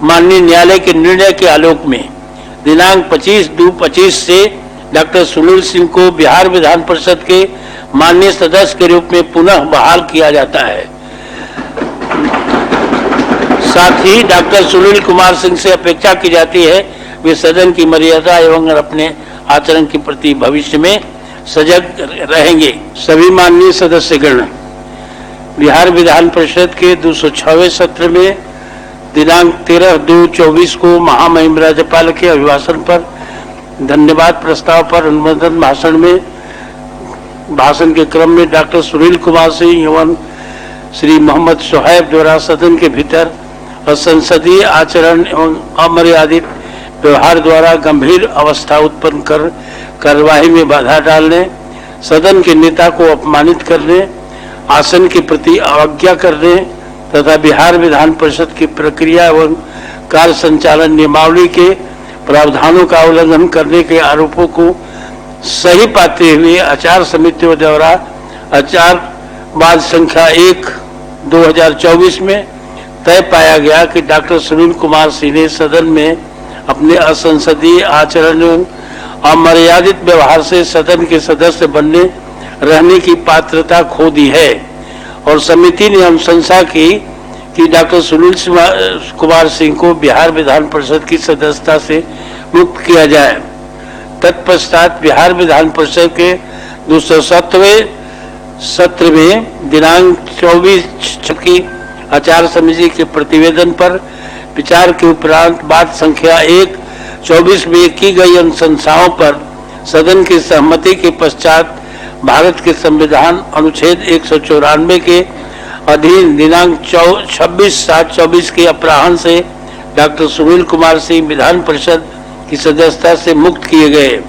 माननीय न्यायालय के निर्णय के आलोक में दिनांक 25/2/25 से डॉक्टर सुनील सिंह को बिहार विधान परिषद के माननीय सदस्य के रूप में पुनः बहाल किया जाता है। साथ ही डॉक्टर सुनील कुमार सिंह से अपेक्षा की जाती है वे सदन की मर्यादा एवं अपने आचरण के प्रति भविष्य में सजग रहेंगे। सभी माननीय सदस्यगण, बिहार विधान परिषद के 206वें सत्र में दिनांक 13/2/24 को महामहिम राज्यपाल के अभिभाषण पर धन्यवाद प्रस्ताव पर अनुमोदन भाषण के क्रम में डॉक्टर सुनील कुमार सिंह एवं श्री मोहम्मद शोएब द्वारा सदन के भीतर असंसदीय आचरण एवं अमर्यादित व्यवहार द्वारा गंभीर अवस्था उत्पन्न कर कार्यवाही में बाधा डालने, सदन के नेता को अपमानित करने, आसन के प्रति अवज्ञा करने तथा बिहार विधान परिषद की प्रक्रिया एवं कार्य संचालन नियमावली के प्रावधानों का उल्लंघन करने के आरोपों को सही पाते हुए आचार समिति द्वारा आचार संख्या 1/2024 में तय पाया गया कि डॉक्टर सुनील कुमार सिंह ने सदन में अपने असंसदीय आचरण एवं अमर्यादित व्यवहार से सदन के सदस्य बनने रहने की पात्रता खो दी है और समिति ने अनुशंसा की कि डॉक्टर सुनील कुमार सिंह को बिहार विधान परिषद की सदस्यता से मुक्त किया जाए। तत्पश्चात बिहार विधान परिषद के 207वें सत्र में दिनांक 24 की आचार समिति के प्रतिवेदन पर विचार के उपरांत बात संख्या 1/24 में की गई अनुशंसाओं पर सदन की सहमति के पश्चात भारत के संविधान अनुच्छेद 194 के अधीन दिनांक 26/7/24 के अपराह्न से डॉक्टर सुनील कुमार सिंह विधान परिषद की सदस्यता से मुक्त किए गए,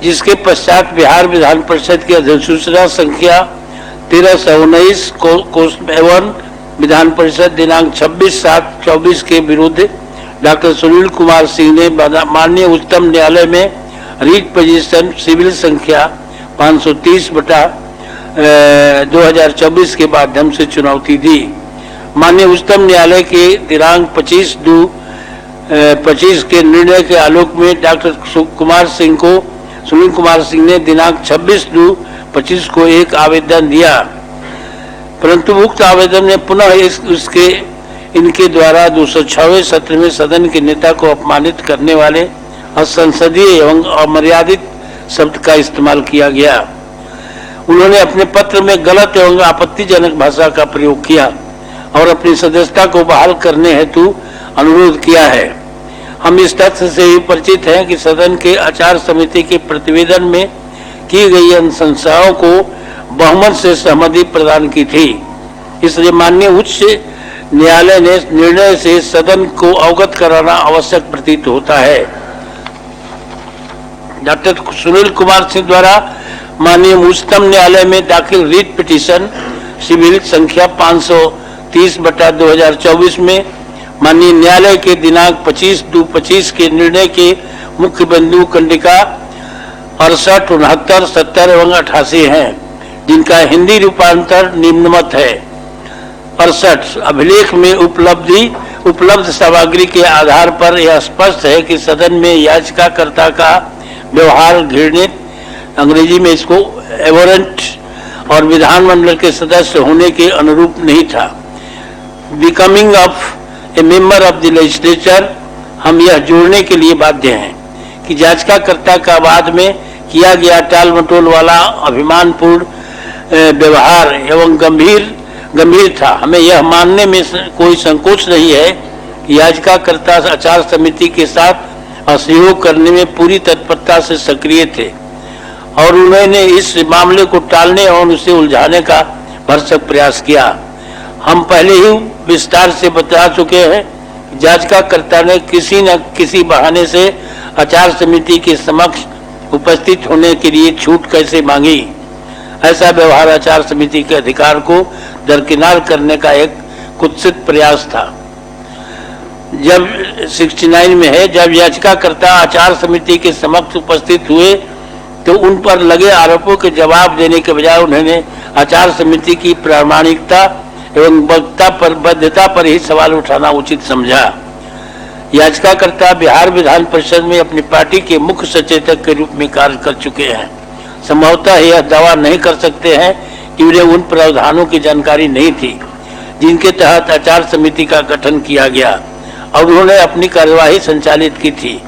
जिसके पश्चात बिहार विधान परिषद की अधिसूचना संख्या 1319 को एवं विधान परिषद दिनांक 26/7/24 के विरुद्ध डॉक्टर सुनील कुमार सिंह ने माननीय उच्चतम न्यायालय में रीट पिटीशन सिविल संख्या 530/2024 के माध्यम से चुनौती दी। माननीय उच्चतम न्यायालय के दिनांक 25/2/25 के निर्णय के आलोक में डॉक्टर सुनील कुमार सिंह ने दिनांक 26/2/25 को एक आवेदन दिया, परंतु उक्त आवेदन में पुनः इनके द्वारा 206वें सत्र में सदन के नेता को अपमानित करने वाले असंसदीय एवं अमर्यादित शब्द का इस्तेमाल किया गया। उन्होंने अपने पत्र में गलत एवं आपत्तिजनक भाषा का प्रयोग किया और अपनी सदस्यता को बहाल करने हेतु अनुरोध किया है। हम इस तथ्य से ही परिचित हैं कि सदन के आचार समिति के प्रतिवेदन में की गई अनुशंसाओं को बहुमत से सहमति प्रदान की थी, इसलिए माननीय उच्च न्यायालय ने निर्णय से सदन को अवगत कराना आवश्यक प्रतीत होता है। डॉक्टर सुनील कुमार सिंह द्वारा माननीय उच्चतम न्यायालय में दाखिल रीट पिटीशन सिविल संख्या 530/2024 में माननीय न्यायालय के दिनांक 25/2/25 के निर्णय के मुख्य बिंदु कंडिका 68, 69, 70 एवं 88 हैं, जिनका हिंदी रूपांतर निम्नमत है। 68 अभिलेख में उपलब्ध सामग्री के आधार पर यह स्पष्ट है कि सदन में याचिकाकर्ता का व्यवहार घृणित, अंग्रेजी में इसको एबोरेंट और विधानमंडल के सदस्य होने के अनुरूप नहीं था। Becoming of A member of the legislature, हम यह जोड़ने के लिए बाध्य हैं कि याचिकाकर्ता का बाद में किया गया टाल मटोल वाला अभिमानपूर्ण व्यवहार एवं गंभीर था। हमें यह मानने में कोई संकोच नहीं है कि याचिकाकर्ता आचार समिति के साथ असहयोग करने में पूरी तत्परता से सक्रिय थे और उन्होंने इस मामले को टालने और उसे उलझाने का भरसक प्रयास किया। हम पहले ही विस्तार से बता चुके हैं कि याचिकाकर्ता ने किसी न किसी बहाने से आचार समिति के समक्ष उपस्थित होने के लिए छूट कैसे मांगी। ऐसा व्यवहार आचार समिति के अधिकार को दरकिनार करने का एक कुत्सित प्रयास था। जब 69 में है, जब याचिकाकर्ता आचार समिति के समक्ष उपस्थित हुए तो उन पर लगे आरोपों के जवाब देने के बजाय उन्होंने आचार समिति की प्रामाणिकता एवं बद्धता पर ही सवाल उठाना उचित समझा। याचिकाकर्ता बिहार विधान परिषद में अपनी पार्टी के मुख्य सचेतक के रूप में कार्य कर चुके हैं। संभवतः यह दावा नहीं कर सकते हैं कि उन्हें उन प्रावधानों की जानकारी नहीं थी जिनके तहत आचार समिति का गठन किया गया और उन्होंने अपनी कार्यवाही संचालित की थी।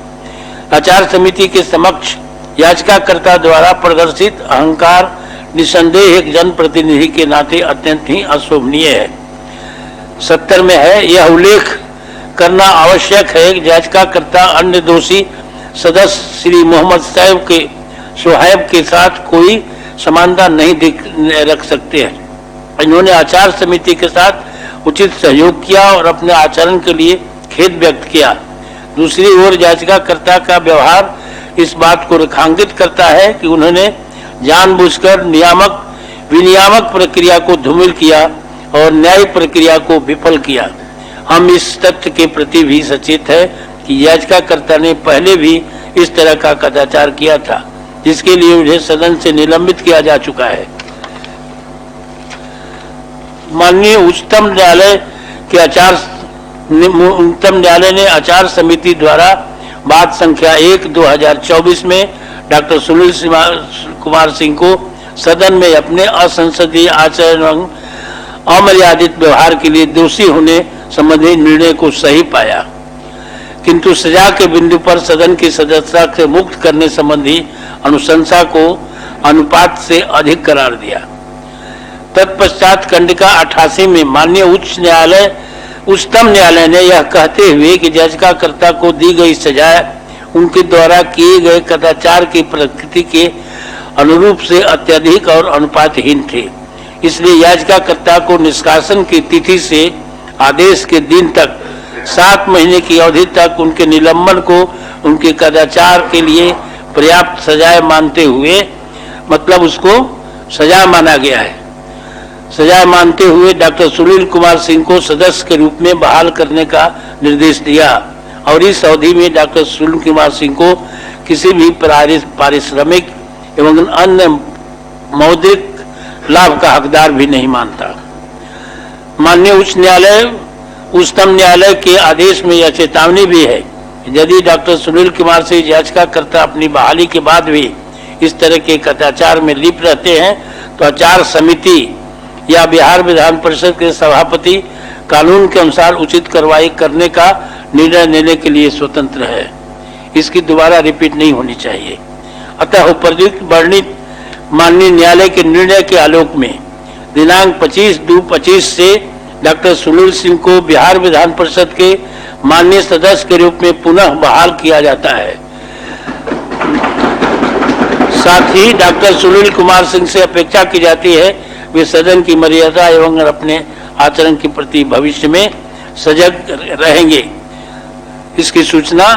आचार समिति के समक्ष याचिकाकर्ता द्वारा प्रदर्शित अहंकार निसंदेह एक जनप्रतिनिधि के नाते अत्यंत ही अशोभनीय है। 70 में है, यह उल्लेख करना आवश्यक है कि याचिकाकर्ता अन्य दोषी सदस्य श्री मोहम्मद सोहैब के साथ कोई समानता नहीं रख सकते हैं। इन्होंने आचार समिति के साथ उचित सहयोग किया और अपने आचरण के लिए खेद व्यक्त किया। दूसरी ओर याचिकाकर्ता का व्यवहार इस बात को रेखांकित करता है कि उन्होंने जानबूझकर नियामक विनियामक प्रक्रिया को धूमिल किया और न्याय प्रक्रिया को विफल किया। हम इस तथ्य के प्रति भी सचेत है कि याचिकाकर्ता ने पहले भी इस तरह का कदाचार किया था, जिसके लिए उन्हें सदन से निलंबित किया जा चुका है। माननीय उच्चतम न्यायालय ने आचार समिति द्वारा बात संख्या 1/2024 में डॉक्टर सुनील कुमार सिंह को सदन में अपने असंसदीय आचरण एवं अमर्यादित व्यवहार के लिए दोषी होने संबंधी निर्णय को सही पाया, किंतु सजा के बिंदु पर सदन की सदस्यता से मुक्त करने संबंधी अनुशंसा को अनुपात से अधिक करार दिया। तत्पश्चात खंडिका 88 में माननीय उच्चतम न्यायालय ने यह कहते हुए कि याचिकाकर्ता को दी गई सजा उनके द्वारा किए गए कदाचार की प्रकृति के अनुरूप से अत्यधिक और अनुपातहीन थे, इसलिए याचिकाकर्ता को निष्कासन की तिथि से आदेश के दिन तक 7 महीने की अवधि तक उनके निलंबन को उनके कदाचार के लिए पर्याप्त सजाए मानते हुए, मतलब उसको सजा माना गया है, सजा मानते हुए डॉक्टर सुनील कुमार सिंह को सदस्य के रूप में बहाल करने का निर्देश दिया और इस अवधि में डॉक्टर सुनील कुमार सिंह को किसी भी पारिश्रमिक एवं अन्य मौद्रिक लाभ का हकदार भी नहीं मानता। माननीय उच्चतम न्यायालय के आदेश में यह चेतावनी भी है, यदि डॉक्टर सुनील कुमार सिंह याचिकाकर्ता अपनी बहाली के बाद भी इस तरह के कदाचार में लिप्त रहते हैं तो आचार समिति या बिहार विधान परिषद के सभापति कानून के अनुसार उचित कार्रवाई करने का निर्णय लेने के लिए स्वतंत्र है। इसकी दोबारा रिपीट नहीं होनी चाहिए। अतः उपयुक्त वर्णित माननीय न्यायालय के निर्णय के आलोक में दिनांक 25/2/25 से डॉक्टर सुनील सिंह को बिहार विधान परिषद के माननीय सदस्य के रूप में पुनः बहाल किया जाता है। साथ ही डॉक्टर सुनील कुमार सिंह से अपेक्षा की जाती है वे सदन की मर्यादा एवं अपने आचरण के प्रति भविष्य में सजग रहेंगे। इसकी सूचना